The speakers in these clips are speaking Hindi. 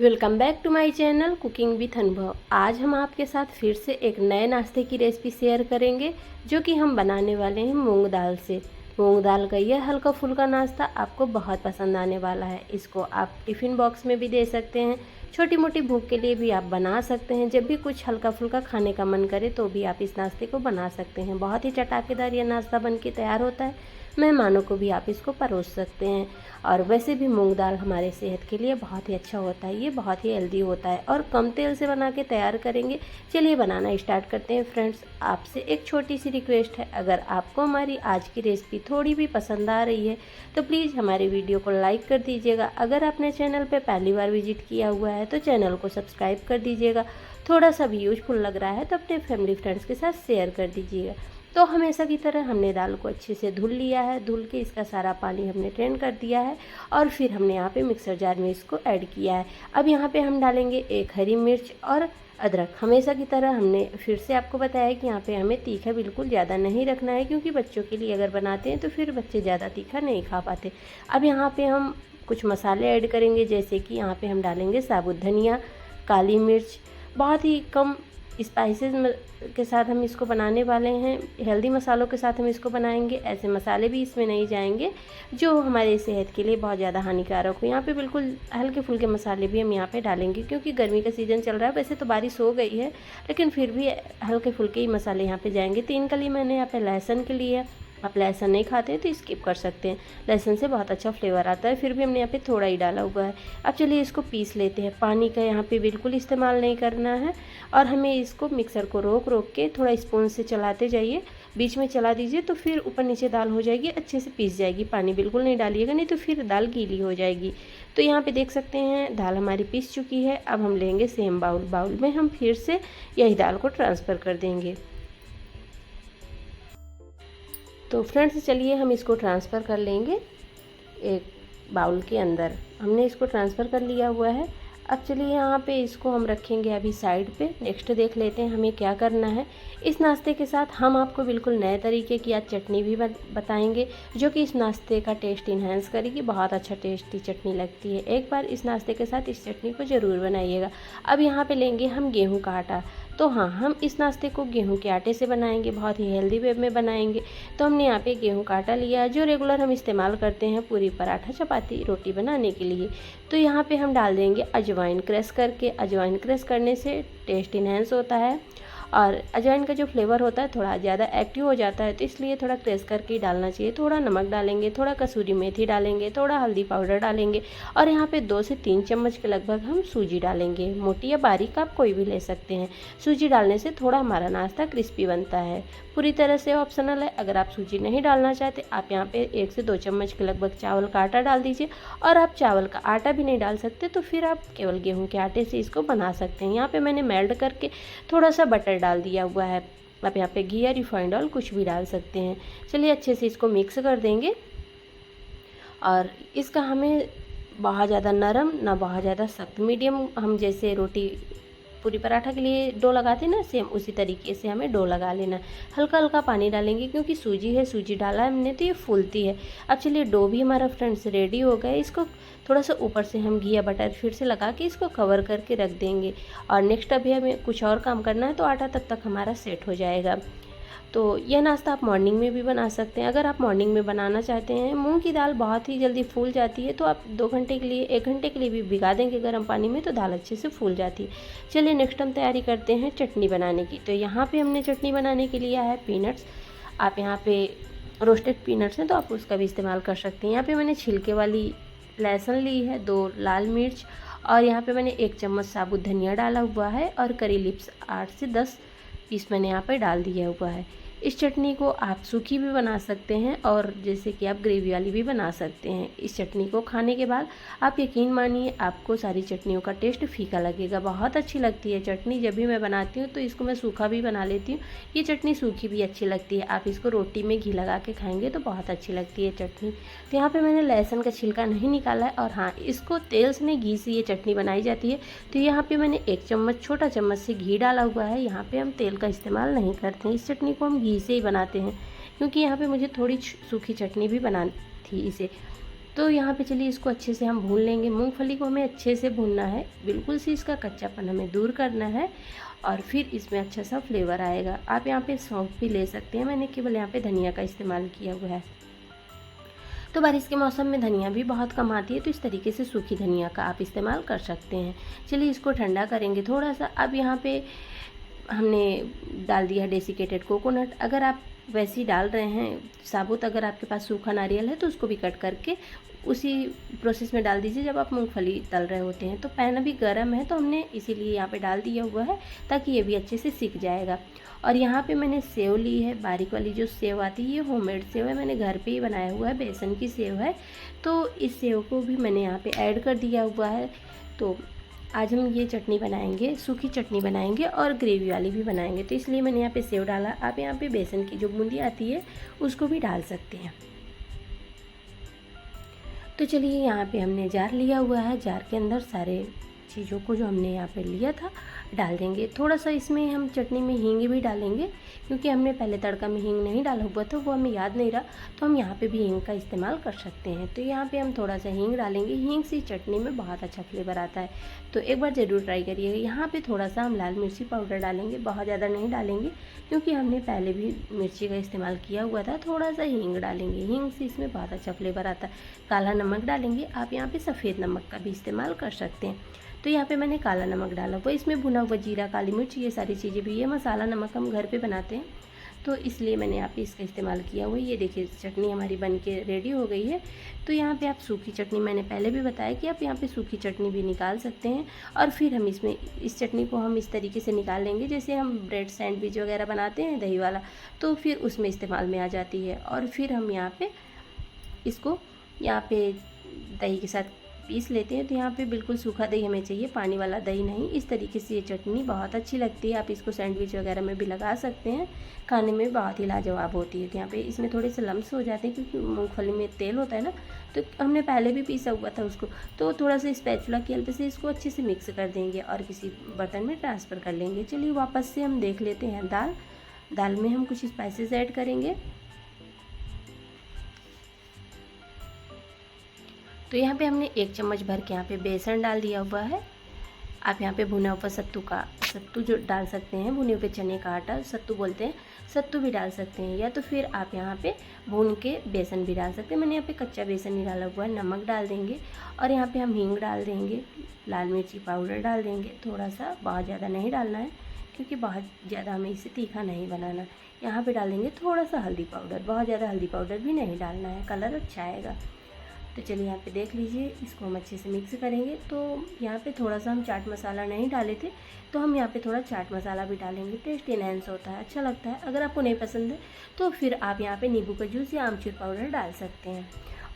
Welcome back to my channel cooking with Anubhav. आज हम आपके साथ फिर से एक नए नाश्ते की रेसिपी शेयर करेंगे जो कि हम बनाने वाले हैं मूंग दाल से। मूंग दाल का यह हल्का फुल्का नाश्ता आपको बहुत पसंद आने वाला है। इसको आप टिफ़िन बॉक्स में भी दे सकते हैं, छोटी मोटी भूख के लिए भी आप बना सकते हैं। जब भी कुछ हल्का फुल्का खाने का मन करे तो भी आप इस नाश्ते को बना सकते हैं। बहुत ही चटाकेदार यह नाश्ता बन के तैयार होता है। मेहमानों को भी आप इसको परोस सकते हैं। और वैसे भी मूंग दाल हमारे सेहत के लिए बहुत ही अच्छा होता है, ये बहुत ही हेल्दी होता है और कम तेल से बना के तैयार करेंगे। चलिए बनाना स्टार्ट करते हैं। फ्रेंड्स, आपसे एक छोटी सी रिक्वेस्ट है, अगर आपको हमारी आज की रेसिपी थोड़ी भी पसंद आ रही है तो प्लीज़ हमारे वीडियो को लाइक कर दीजिएगा। अगर आपने चैनल पर पहली बार विजिट किया हुआ है तो चैनल को सब्सक्राइब कर दीजिएगा। थोड़ा सा भी यूजफुल लग रहा है तो अपने फैमिली फ्रेंड्स के साथ शेयर कर दीजिएगा। तो हमेशा की तरह हमने दाल को अच्छे से धुल लिया है। धुल के इसका सारा पानी हमने ड्रेन कर दिया है और फिर हमने यहाँ पे मिक्सर जार में इसको ऐड किया है। अब यहाँ पे हम डालेंगे एक हरी मिर्च और अदरक। हमेशा की तरह हमने फिर से आपको बताया कि यहाँ पे हमें तीखा बिल्कुल ज़्यादा नहीं रखना है, क्योंकि बच्चों के लिए अगर बनाते हैं तो फिर बच्चे ज़्यादा तीखा नहीं खा पाते। अब यहाँ पे हम कुछ मसाले ऐड करेंगे, जैसे कि यहाँ पे हम डालेंगे साबुत धनिया, काली मिर्च। बहुत ही कम स्पाइसेस के साथ हम इसको बनाने वाले हैं। हेल्दी मसालों के साथ हम इसको बनाएंगे। ऐसे मसाले भी इसमें नहीं जाएंगे जो हमारे सेहत के लिए बहुत ज़्यादा हानिकारक हो। यहाँ पे बिल्कुल हल्के फुल्के मसाले भी हम यहाँ पे डालेंगे, क्योंकि गर्मी का सीज़न चल रहा है। वैसे तो बारिश हो गई है, लेकिन फिर भी हल्के फुल्के ही मसाले यहाँ पे जाएंगे। 3 कली मैंने यहाँ पे लहसुन के लिए, आप लहसुन नहीं खाते हैं तो स्किप कर सकते हैं। लहसुन से बहुत अच्छा फ्लेवर आता है, फिर भी हमने यहाँ पे थोड़ा ही डाला हुआ है। अब चलिए इसको पीस लेते हैं। पानी का यहाँ पे बिल्कुल इस्तेमाल नहीं करना है और हमें इसको मिक्सर को रोक रोक के थोड़ा स्पून से चलाते जाइए। बीच में चला दीजिए तो फिर ऊपर नीचे दाल हो जाएगी, अच्छे से पीस जाएगी। पानी बिल्कुल नहीं डालिएगा, नहीं तो फिर दाल गीली हो जाएगी। तो यहाँ पे देख सकते हैं दाल हमारी पीस चुकी है। अब हम लेंगे सेम बाउल में हम फिर से यही दाल को ट्रांसफ़र कर देंगे। तो फ्रेंड्स, चलिए हम इसको ट्रांसफ़र कर लेंगे एक बाउल के अंदर। हमने इसको ट्रांसफ़र कर लिया हुआ है। अब चलिए यहाँ पे इसको हम रखेंगे अभी साइड पे। नेक्स्ट देख लेते हैं हमें क्या करना है। इस नाश्ते के साथ हम आपको बिल्कुल नए तरीके की आज चटनी भी बताएंगे, जो कि इस नाश्ते का टेस्ट इन्हेंस करेगी। बहुत अच्छा टेस्टी चटनी लगती है। एक बार इस नाश्ते के साथ इस चटनी को ज़रूर बनाइएगा। अब यहाँ पे लेंगे हम गेहूँ का आटा। तो हाँ, हम इस नाश्ते को गेहूं के आटे से बनाएंगे, बहुत ही हेल्दी वे में बनाएंगे। तो हमने यहाँ पे गेहूं का आटा लिया, जो रेगुलर हम इस्तेमाल करते हैं पूरी, पराठा, चपाती, रोटी बनाने के लिए। तो यहाँ पे हम डाल देंगे अजवाइन क्रश करके। अजवाइन क्रश करने से टेस्ट इन्हेंस होता है और अजवाइन का जो फ्लेवर होता है थोड़ा ज़्यादा एक्टिव हो जाता है, तो इसलिए थोड़ा क्रश करके ही डालना चाहिए। थोड़ा नमक डालेंगे, थोड़ा कसूरी मेथी डालेंगे, थोड़ा हल्दी पाउडर डालेंगे और यहाँ पे 2 से 3 चम्मच के लगभग हम सूजी डालेंगे। मोटी या बारीक आप कोई भी ले सकते हैं। सूजी डालने से थोड़ा हमारा नाश्ता क्रिस्पी बनता है। पूरी तरह से ऑप्शनल है। अगर आप सूजी नहीं डालना चाहते, आप यहाँ पे 1 से 2 चम्मच के लगभग चावल का आटा डाल दीजिए। और आप चावल का आटा भी नहीं डाल सकते तो फिर आप केवल गेहूं के आटे से इसको बना सकते हैं। यहाँ पे मैंने मेल्ट करके थोड़ा सा बटर डाल दिया हुआ है। आप यहाँ पे घी या रिफाइंड ऑयल कुछ भी डाल सकते हैं। चलिए अच्छे से इसको मिक्स कर देंगे। और इसका हमें बहुत ज़्यादा नरम ना बहुत ज़्यादा सख्त, मीडियम, हम जैसे रोटी पूरी पराठा के लिए डो लगाते हैं ना, सेम उसी तरीके से हमें डो लगा लेना। हल्का हल्का पानी डालेंगे, क्योंकि सूजी है, सूजी डाला है हमने तो ये फूलती है। अब चलिए डो भी हमारा फ्रेंड्स रेडी हो गया। इसको थोड़ा सा ऊपर से हम घी या बटर फिर से लगा के इसको कवर करके रख देंगे। और नेक्स्ट अभी हमें कुछ और काम करना है, तो आटा तब तक हमारा सेट हो जाएगा। तो यह नाश्ता आप मॉर्निंग में भी बना सकते हैं। अगर आप मॉर्निंग में बनाना चाहते हैं, मूंग की दाल बहुत ही जल्दी फूल जाती है, तो आप 2 घंटे के लिए, 1 घंटे के लिए भी भिगा देंगे गर्म पानी में, तो दाल अच्छे से फूल जाती है। चलिए नेक्स्ट हम तैयारी करते हैं चटनी बनाने की। तो यहाँ पे हमने चटनी बनाने के लिए है पीनट्स। आप यहाँ पे रोस्टेड पीनट्स हैं तो आप उसका भी इस्तेमाल कर सकते हैं। यहाँ पर मैंने छिलके वाली लहसुन ली है, 2 लाल मिर्च, और यहाँ पर मैंने 1 चम्मच साबुत धनिया डाला हुआ है और करी लिप्स 8 से 10 पीस मैंने यहाँ पर डाल दिया हुआ है। इस चटनी को आप सूखी भी बना सकते हैं और जैसे कि आप ग्रेवी वाली भी बना सकते हैं। इस चटनी को खाने के बाद आप यकीन मानिए आपको सारी चटनियों का टेस्ट फीका लगेगा। बहुत अच्छी लगती है चटनी। जब भी मैं बनाती हूँ तो इसको मैं सूखा भी बना लेती हूँ। ये चटनी सूखी भी अच्छी लगती है। आप इसको रोटी में घी लगा के खाएंगे तो बहुत अच्छी लगती है चटनी। तो यहाँ पर मैंने लहसुन का छिलका नहीं निकाला है। और हाँ, इसको तेल से नहीं, घी से ये चटनी बनाई जाती है। तो यहाँ पर मैंने 1 चम्मच, छोटा चम्मच से घी डाला हुआ है। यहाँ पर हम तेल का इस्तेमाल नहीं करते हैं। इस चटनी को हम घी से ही बनाते हैं, क्योंकि यहाँ पे मुझे थोड़ी सूखी चटनी भी बनानी थी इसे। तो यहाँ पे चलिए इसको अच्छे से हम भून लेंगे। मूंगफली को हमें अच्छे से भूनना है, बिल्कुल से इसका कच्चापन हमें दूर करना है और फिर इसमें अच्छा सा फ्लेवर आएगा। आप यहाँ पे सौंफ भी ले सकते हैं, मैंने केवल यहाँ पे धनिया का इस्तेमाल किया हुआ है। तो बारिश के मौसम में धनिया भी बहुत कम आती है, तो इस तरीके से सूखी धनिया का आप इस्तेमाल कर सकते हैं। चलिए इसको ठंडा करेंगे थोड़ा सा। अब यहाँ पे हमने डाल दिया डेसिकेटेड कोकोनट। अगर आप वैसे ही डाल रहे हैं साबुत, अगर आपके पास सूखा नारियल है तो उसको भी कट करके उसी प्रोसेस में डाल दीजिए जब आप मूंगफली तल रहे होते हैं। तो पैन अभी गर्म है तो हमने इसीलिए यहाँ पे डाल दिया हुआ है ताकि ये भी अच्छे से सिक जाएगा। और यहाँ पे मैंने सेव ली है, बारीक वाली जो सेव आती है, ये होममेड सेव है, मैंने घर पे ही बनाया हुआ है, बेसन की सेव है। तो इस सेव को भी मैंने यहाँ पे ऐड कर दिया हुआ है। तो आज हम ये चटनी बनाएंगे, सूखी चटनी बनाएंगे और ग्रेवी वाली भी बनाएंगे, तो इसलिए मैंने यहाँ पे सेव डाला। आप यहाँ पे बेसन की जो बूंदी आती है उसको भी डाल सकते हैं। तो चलिए यहाँ पे हमने जार लिया हुआ है, जार के अंदर सारे चीज़ों को जो हमने यहाँ पे लिया था डाल देंगे। थोड़ा सा इसमें हम चटनी में हींग भी डालेंगे, क्योंकि हमने पहले तड़का में हींग नहीं डाला हुआ था, वो हमें याद नहीं रहा, तो हम यहाँ पे भी हींग का इस्तेमाल कर सकते हैं। तो यहाँ पे हम थोड़ा सा हींग डालेंगे, हींग से चटनी में बहुत अच्छा फ्लेवर आता है, तो एक बार ज़रूर ट्राई करिएगा। यहाँ पर थोड़ा सा हम लाल मिर्ची पाउडर डालेंगे, बहुत ज़्यादा नहीं डालेंगे क्योंकि हमने पहले भी मिर्ची का इस्तेमाल किया हुआ था। थोड़ा सा हींग डालेंगे, हींग से इसमें बहुत अच्छा फ्लेवर आता है। काला नमक डालेंगे, आप यहाँ पे सफ़ेद नमक का भी इस्तेमाल कर सकते हैं। तो यहाँ पे मैंने काला नमक डाला हुआ, इसमें भुना हुआ जीरा, काली मिर्च, ये सारी चीज़ें भी, ये मसाला नमक हम घर पे बनाते हैं, तो इसलिए मैंने यहाँ पे इसका इस्तेमाल किया हुआ है। ये देखिए चटनी हमारी बन के रेडी हो गई है। तो यहाँ पे आप सूखी चटनी, मैंने पहले भी बताया कि आप यहाँ पे सूखी चटनी भी निकाल सकते हैं। और फिर हम इसमें इस चटनी को हम इस तरीके से निकाल लेंगे जैसे हम ब्रेड सैंडविच वगैरह बनाते हैं दही वाला, तो फिर उसमें इस्तेमाल में आ जाती है। और फिर हम यहाँ पे इसको यहाँ पे दही के साथ पीस लेते हैं। तो यहाँ पे बिल्कुल सूखा दही हमें चाहिए, पानी वाला दही नहीं। इस तरीके से ये चटनी बहुत अच्छी लगती है, आप इसको सैंडविच वगैरह में भी लगा सकते हैं, खाने में बहुत ही लाजवाब होती है। तो यहाँ पे इसमें थोड़े से लम्स हो जाते हैं क्योंकि मूंगफली में तेल होता है ना, तो हमने पहले भी पीसा हुआ था उसको। तो थोड़ा सा स्पैचुला की हेल्प से इसको अच्छे से मिक्स कर देंगे और किसी बर्तन में ट्रांसफ़र कर लेंगे। चलिए वापस से हम देख लेते हैं दाल में हम कुछ स्पाइसेस ऐड करेंगे। तो यहाँ पे हमने 1 चम्मच भर के यहाँ पे बेसन डाल दिया हुआ है। आप यहाँ पे भुना हुआ सत्तू जो डाल सकते हैं, भुने हुए चने का आटा सत्तू बोलते हैं, सत्तू भी डाल सकते हैं, या तो फिर आप यहाँ पे भून के बेसन भी डाल सकते हैं। मैंने यहाँ पे कच्चा बेसन ही डाला हुआ है। नमक डाल देंगे और यहाँ पे हम हींग डाल देंगे, लाल मिर्ची पाउडर डाल देंगे थोड़ा सा, बहुत ज़्यादा नहीं डालना है क्योंकि बहुत ज़्यादा हमें इसे तीखा नहीं बनाना। यहाँ पे डाल देंगे थोड़ा सा हल्दी पाउडर, बहुत ज़्यादा हल्दी पाउडर भी नहीं डालना है, कलर अच्छा आएगा। तो चलिए यहाँ पे देख लीजिए, इसको हम अच्छे से मिक्स करेंगे। तो यहाँ पे थोड़ा सा हम चाट मसाला नहीं डाले थे, तो हम यहाँ पे थोड़ा चाट मसाला भी डालेंगे, टेस्ट इनहेंस होता है, अच्छा लगता है। अगर आपको नहीं पसंद है तो फिर आप यहाँ पे नींबू का जूस या आमचूर पाउडर डाल सकते हैं।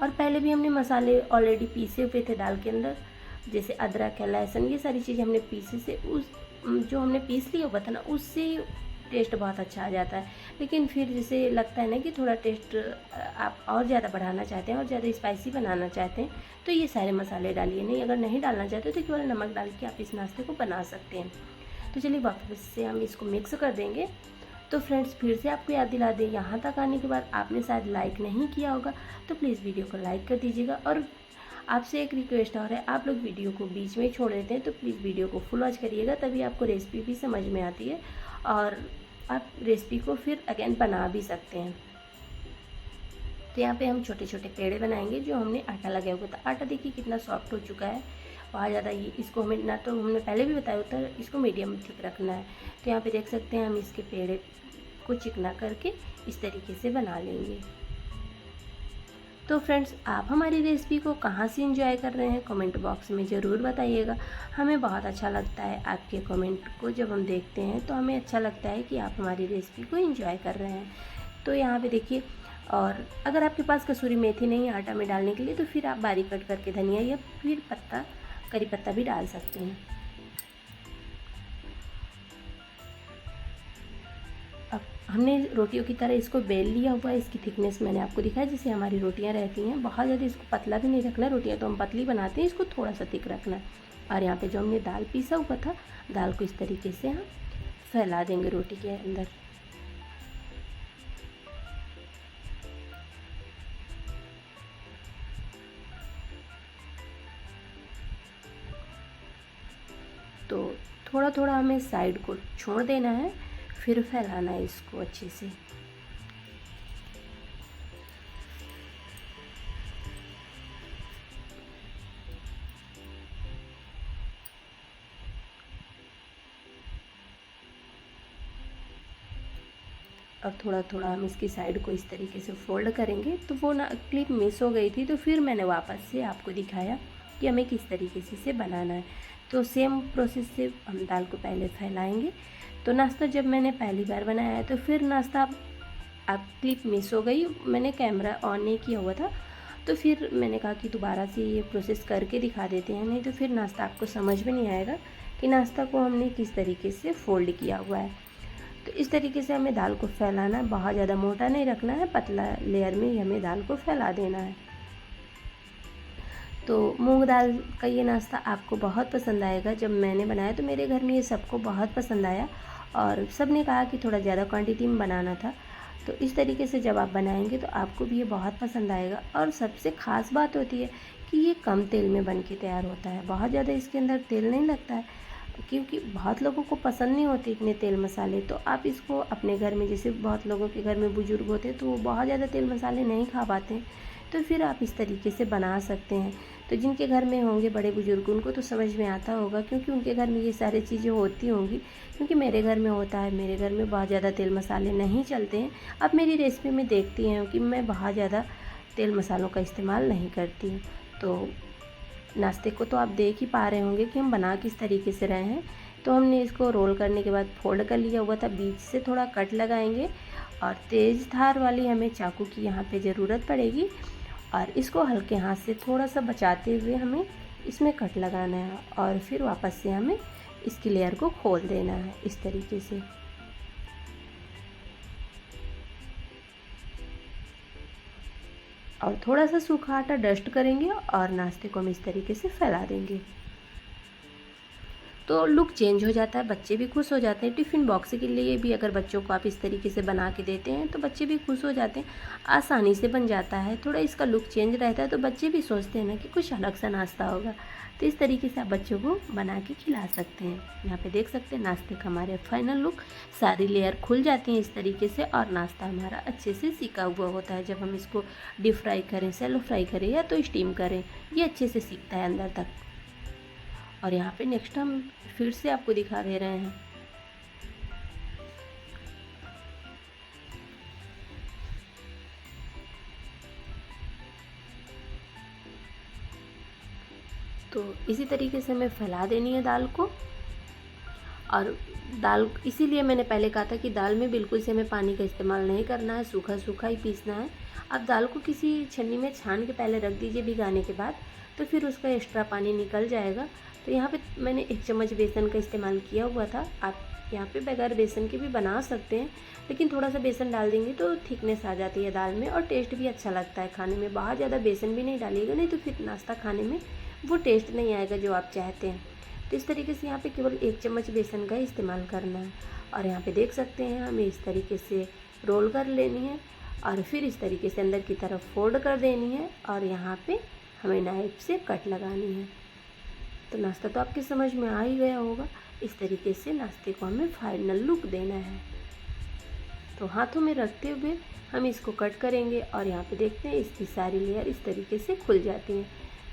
और पहले भी हमने मसाले ऑलरेडी पीसे हुए थे दाल के अंदर, जैसे अदरक है, लहसुन, ये सारी चीज़ें हमने पीसे से, उस जो हमने पीस लिया हुआ था ना, उससे टेस्ट बहुत अच्छा आ जाता है। लेकिन फिर जैसे लगता है ना कि थोड़ा टेस्ट आप और ज़्यादा बढ़ाना चाहते हैं और ज़्यादा स्पाइसी बनाना चाहते हैं, तो ये सारे मसाले डालिए। नहीं, अगर नहीं डालना चाहते तो केवल नमक डाल के आप इस नाश्ते को बना सकते हैं। तो चलिए वापस से हम इसको मिक्स कर देंगे। तो फ्रेंड्स, फिर से आपको याद दिला दें, यहाँ तक आने के बाद आपने शायद लाइक नहीं किया होगा, तो प्लीज़ वीडियो को लाइक कर दीजिएगा। और आपसे एक रिक्वेस्ट और है, आप लोग वीडियो को बीच में छोड़ देते हैं, तो प्लीज़ वीडियो को फुल वॉच करिएगा, तभी आपको रेसिपी भी समझ में आती है और आप रेसिपी को फिर अगेन बना भी सकते हैं। तो यहाँ पे हम छोटे छोटे पेड़े बनाएंगे। जो हमने आटा लगाया हुआ था, आटा देखिए कितना सॉफ्ट हो चुका है, बहुत ज़्यादा। ये इसको हमें ना, तो हमने पहले भी बताया होता है, इसको मीडियम थिक रखना है। तो यहाँ पे देख सकते हैं हम इसके पेड़े को चिकना करके इस तरीके से बना लेंगे। तो फ्रेंड्स, आप हमारी रेसिपी को कहाँ से एंजॉय कर रहे हैं कमेंट बॉक्स में ज़रूर बताइएगा। हमें बहुत अच्छा लगता है आपके कमेंट को जब हम देखते हैं, तो हमें अच्छा लगता है कि आप हमारी रेसिपी को एंजॉय कर रहे हैं। तो यहाँ पे देखिए, और अगर आपके पास कसूरी मेथी नहीं है आटा में डालने के लिए, तो फिर आप बारीक कट करके धनिया या फिर करी पत्ता भी डाल सकते हैं। अब हमने रोटियों की तरह इसको बेल लिया हुआ है। इसकी थिकनेस मैंने आपको दिखाया जैसे हमारी रोटियां रहती हैं। बहुत ज़्यादा इसको पतला भी नहीं रखना, रोटियां तो हम पतली बनाते हैं, इसको थोड़ा सा थिक रखना है। और यहाँ पे जो हमने दाल पीसा हुआ था, दाल को इस तरीके से हम फैला देंगे रोटी के अंदर। तो थोड़ा थोड़ा हमें साइड को छोड़ देना है, फिर फैलाना है इसको अच्छे से। अब थोड़ा थोड़ा हम इसकी साइड को इस तरीके से फोल्ड करेंगे। तो वो ना क्लिप मिस हो गई थी, तो फिर मैंने वापस से आपको दिखाया कि हमें किस तरीके से इसे बनाना है। तो सेम प्रोसेस से हम दाल को पहले फैलाएंगे। तो नाश्ता जब मैंने पहली बार बनाया है, तो फिर नाश्ता अब क्लिप मिस हो गई, मैंने कैमरा ऑन नहीं किया हुआ था, तो फिर मैंने कहा कि दोबारा से ये प्रोसेस करके दिखा देते हैं, नहीं तो फिर नाश्ता आपको समझ में नहीं आएगा कि नाश्ता को हमने किस तरीके से फोल्ड किया हुआ है। तो इस तरीके से हमें दाल को फैलाना है, बहुत ज़्यादा मोटा नहीं रखना है, पतला लेयर में ही हमें दाल को फैला देना है। तो मूंग दाल का ये नाश्ता आपको बहुत पसंद आएगा। जब मैंने बनाया तो मेरे घर में ये सबको बहुत पसंद आया और सब ने कहा कि थोड़ा ज़्यादा क्वांटिटी में बनाना था। तो इस तरीके से जब आप बनाएंगे तो आपको भी ये बहुत पसंद आएगा। और सबसे ख़ास बात होती है कि ये कम तेल में बन के तैयार होता है, बहुत ज़्यादा इसके अंदर तेल नहीं लगता है, क्योंकि बहुत लोगों को पसंद नहीं होते इतने तेल मसाले। तो आप इसको अपने घर में, जैसे बहुत लोगों के घर में बुजुर्ग होते हैं तो वो बहुत ज़्यादा तेल मसाले नहीं खा पाते, तो फिर आप इस तरीके से बना सकते हैं। तो जिनके घर में होंगे बड़े बुजुर्ग उनको तो समझ में आता होगा, क्योंकि उनके घर में ये सारी चीज़ें होती होंगी। क्योंकि मेरे घर में होता है, मेरे घर में बहुत ज़्यादा तेल मसाले नहीं चलते हैं। अब मेरी रेसिपी में देखती हैं कि मैं बहुत ज़्यादा तेल मसालों का इस्तेमाल नहीं करती हूँ। तो नाश्ते को तो आप देख ही पा रहे होंगे कि हम बना किस तरीके से रहे हैं। तो हमने इसको रोल करने के बाद फोल्ड कर लिया हुआ था, बीच से थोड़ा कट लगाएंगे और तेज़ धार वाली हमें चाकू की यहाँ पे ज़रूरत पड़ेगी और इसको हल्के हाथ से थोड़ा सा बचाते हुए हमें इसमें कट लगाना है और फिर वापस से हमें इसकी लेयर को खोल देना है इस तरीके से। और थोड़ा सा सूखा आटा डस्ट करेंगे और नाश्ते को हम इस तरीके से फैला देंगे। तो लुक चेंज हो जाता है, बच्चे भी खुश हो जाते हैं। टिफ़िन बॉक्स के लिए भी अगर बच्चों को आप इस तरीके से बना के देते हैं तो बच्चे भी खुश हो जाते हैं, आसानी से बन जाता है। थोड़ा इसका लुक चेंज रहता है तो बच्चे भी सोचते हैं ना कि कुछ अलग सा नाश्ता होगा। तो इस तरीके से आप बच्चों को बना के खिला सकते हैं। यहाँ पे देख सकते हैं नाश्ते का हमारे फाइनल लुक, सारी लेयर खुल जाती हैं इस तरीके से और नाश्ता हमारा अच्छे से सिका हुआ होता है। जब हम इसको डीप फ्राई करें, सैलो फ्राई करें या तो स्टीम करें, ये अच्छे से सिकता है अंदर तक। और यहाँ पे नेक्स्ट हम फिर से आपको दिखा दे रहे हैं। तो इसी तरीके से हमें फैला देनी है दाल को। और दाल इसीलिए मैंने पहले कहा था कि दाल में बिल्कुल से हमें पानी का इस्तेमाल नहीं करना है, सूखा सूखा ही पीसना है। आप दाल को किसी छन्नी में छान के पहले रख दीजिए भिगाने के बाद, तो फिर उसका एक्स्ट्रा पानी निकल जाएगा। तो यहाँ पे मैंने 1 चम्मच बेसन का इस्तेमाल किया हुआ था। आप यहाँ पे बगैर बेसन के भी बना सकते हैं, लेकिन थोड़ा सा बेसन डाल देंगे तो थिकनेस आ जाती है दाल में और टेस्ट भी अच्छा लगता है खाने में। बहुत ज़्यादा बेसन भी नहीं डालिएगा, नहीं तो फिर नाश्ता खाने में वो टेस्ट नहीं आएगा जो आप चाहते हैं। तो इस तरीके से यहाँ पे केवल 1 चम्मच बेसन का इस्तेमाल करना है। और यहाँ पे देख सकते हैं हमें इस तरीके से रोल कर लेनी है और फिर इस तरीके से अंदर की तरफ फोल्ड कर देनी है और यहाँ पे हमें नाइफ से कट लगानी है। तो नाश्ता तो आपके समझ में आ ही गया होगा। इस तरीके से नाश्ते को हमें फाइनल लुक देना है। तो हाथों में रखते हुए हम इसको कट करेंगे और यहाँ पे देखते हैं इसकी सारी लेयर इस तरीके से खुल जाती हैं।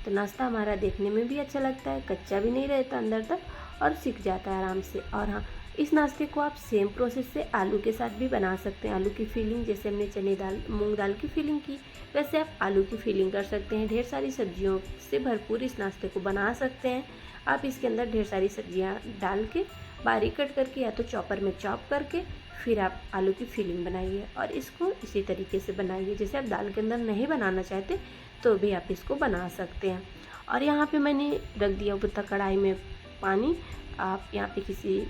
तो नाश्ता हमारा देखने में भी अच्छा लगता है, कच्चा भी नहीं रहता अंदर तक और सिक जाता है आराम से। और हाँ, इस नाश्ते को आप सेम प्रोसेस से आलू के साथ भी बना सकते हैं। आलू की फीलिंग जैसे हमने चने दाल मूंग दाल की फीलिंग की, वैसे आप आलू की फीलिंग कर सकते हैं। ढेर सारी सब्जियों से भरपूर इस नाश्ते को बना सकते हैं। आप इसके अंदर ढेर सारी सब्जियां डाल के बारीक कट करके या तो चॉपर में चॉप करके फिर आप आलू की फीलिंग बनाइए और इसको इसी तरीके से बनाइए। जैसे आप दाल के अंदर नहीं बनाना चाहते तो भी आप इसको बना सकते हैं। और यहाँ पे मैंने रख दिया हुआ कढ़ाई में पानी, आप यहाँ पे किसी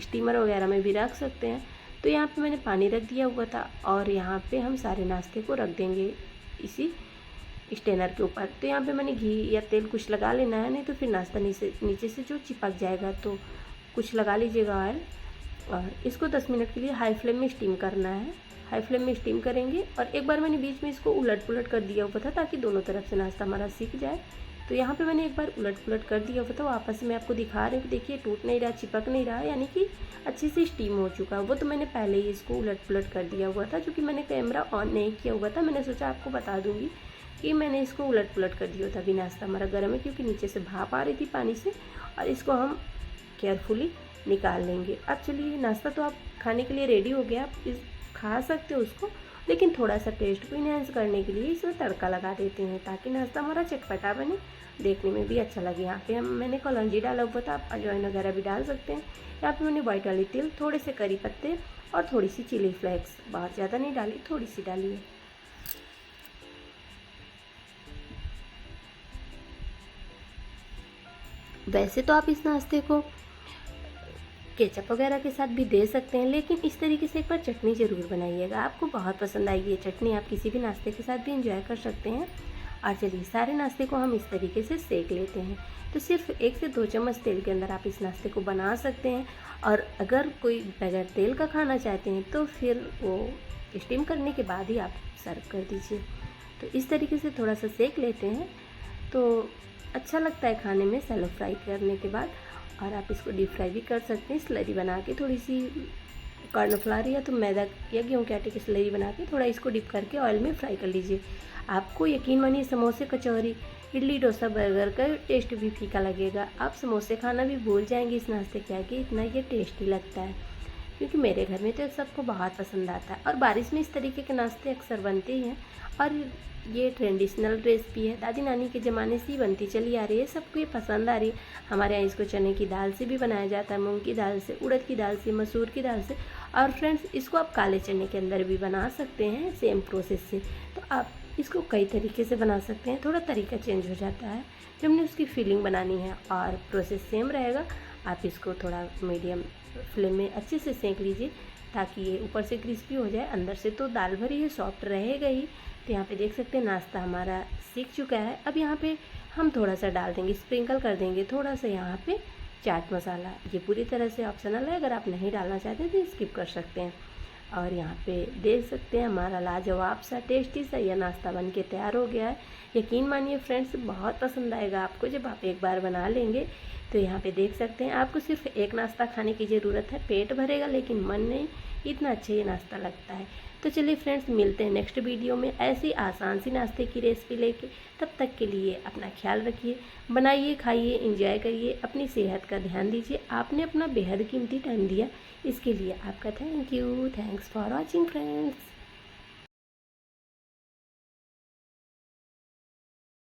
स्टीमर वगैरह में भी रख सकते हैं। तो यहाँ पे मैंने पानी रख दिया हुआ था और यहाँ पे हम सारे नाश्ते को रख देंगे इसी स्टेनर के ऊपर। तो यहाँ पे मैंने घी या तेल कुछ लगा लेना है, नहीं तो फिर नाश्ता नीचे से जो चिपक जाएगा। तो कुछ लगा लीजिएगा ऑयल और इसको 10 मिनट के लिए हाई फ्लेम में स्टीम करना है। हाई फ्लेम में स्टीम करेंगे और एक बार मैंने बीच में इसको उलट पुलट कर दिया हुआ था ताकि दोनों तरफ से नाश्ता हमारा सीख जाए। तो यहाँ पे मैंने एक बार उलट पुलट कर दिया हुआ था, वापस में आपको दिखा रही हूँ कि देखिए टूट नहीं रहा, चिपक नहीं रहा, यानी कि अच्छे से स्टीम हो चुका है। वो तो मैंने पहले ही इसको उलट पुलट कर दिया हुआ था, क्योंकि मैंने कैमरा ऑन नहीं किया हुआ था। मैंने सोचा आपको बता दूँगी कि मैंने इसको उलट पुलट कर दिया था। अभी नाश्ता हमारा गर्म है, क्योंकि नीचे से भाप आ रही थी पानी से, और इसको हम केयरफुली निकाल लेंगे। अब चलिए, नाश्ता तो आप खाने के लिए रेडी हो गया, आप इस खा सकते हो उसको, लेकिन थोड़ा सा टेस्ट को इन्हेंस करने के लिए इसमें तड़का लगा देते हैं, ताकि नाश्ता हमारा चटपटा बने, देखने में भी अच्छा लगे। यहाँ पे मैंने कलौंजी डाला हुआ था, आप अजवाइन वगैरह भी डाल सकते हैं। यहाँ पे मैंने वाइट वाली तिल, थोड़े से करी पत्ते और थोड़ी सी चिली फ्लेक्स, बहुत ज़्यादा नहीं डाली, थोड़ी सी डाली है। वैसे तो आप इस नाश्ते को केचप वगैरह के साथ भी दे सकते हैं, लेकिन इस तरीके से एक बार चटनी ज़रूर बनाइएगा, आपको बहुत पसंद आएगी ये चटनी। आप किसी भी नाश्ते के साथ भी इंजॉय कर सकते हैं। और चलिए, सारे नाश्ते को हम इस तरीके से सेक लेते हैं। तो सिर्फ 1 से 2 चम्मच तेल के अंदर आप इस नाश्ते को बना सकते हैं। और अगर कोई बगैर तेल का खाना चाहते हैं तो फिर वो स्टीम करने के बाद ही आप सर्व कर दीजिए। तो इस तरीके से थोड़ा सा सेक लेते हैं तो अच्छा लगता है खाने में, सैलो फ्राई करने के बाद। और आप इसको डीप फ्राई भी कर सकते हैं, स्लरी बना के, थोड़ी सी कॉर्नफ्लावर या तो मैदा या गेहूं के आटे की स्लरी बना के थोड़ा इसको डिप करके ऑयल में फ्राई कर लीजिए। आपको यकीन मानिए, समोसे, कचौरी, इडली, डोसा, बर्गर का टेस्ट भी फीका लगेगा। आप समोसे खाना भी भूल जाएंगे इस नाश्ते के आगे, इतना ये टेस्टी लगता है। क्योंकि मेरे घर में तो सबको बहुत पसंद आता है, और बारिश में इस तरीके के नाश्ते अक्सर बनते हैं। और ये ट्रेडिशनल रेसिपी है, दादी नानी के ज़माने से ही बनती चली आ रही है, सबको ये पसंद आ रही है। हमारे यहाँ इसको चने की दाल से भी बनाया जाता है, मूंग की दाल से, उड़द की दाल से, मसूर की दाल से। और फ्रेंड्स, इसको आप काले चने के अंदर भी बना सकते हैं, सेम प्रोसेस से। तो आप इसको कई तरीके से बना सकते हैं, थोड़ा तरीका चेंज हो जाता है जब हमने उसकी फीलिंग बनानी है, और प्रोसेस सेम रहेगा। आप इसको थोड़ा मीडियम फ्लेम में अच्छे से सेंक लीजिए, ताकि ये ऊपर से क्रिस्पी हो जाए, अंदर से तो दाल भरी है, सॉफ्ट रहेगा ही। तो यहाँ पे देख सकते हैं नाश्ता हमारा सीख चुका है। अब यहाँ पे हम थोड़ा सा डाल देंगे, स्प्रिंकल कर देंगे थोड़ा सा यहाँ पे चाट मसाला। ये पूरी तरह से ऑप्शनल है, अगर आप नहीं डालना चाहते तो स्किप कर सकते हैं। और यहाँ पे देख सकते हैं हमारा लाजवाब सा टेस्टी सा यह नाश्ता बन के तैयार हो गया है। यकीन मानिए फ्रेंड्स, बहुत पसंद आएगा आपको जब आप एक बार बना लेंगे। तो यहाँ पे देख सकते हैं, आपको सिर्फ एक नाश्ता खाने की ज़रूरत है, पेट भरेगा लेकिन मन नहीं, इतना अच्छा ये नाश्ता लगता है। तो चलिए फ्रेंड्स, मिलते हैं नेक्स्ट वीडियो में ऐसी आसान सी नाश्ते की रेसिपी लेके। तब तक के लिए अपना ख्याल रखिए, बनाइए, खाइए, एंजॉय करिए, अपनी सेहत का ध्यान दीजिए। आपने अपना बेहद कीमती टाइम दिया, इसके लिए आपका thank you. Thanks for watching friends.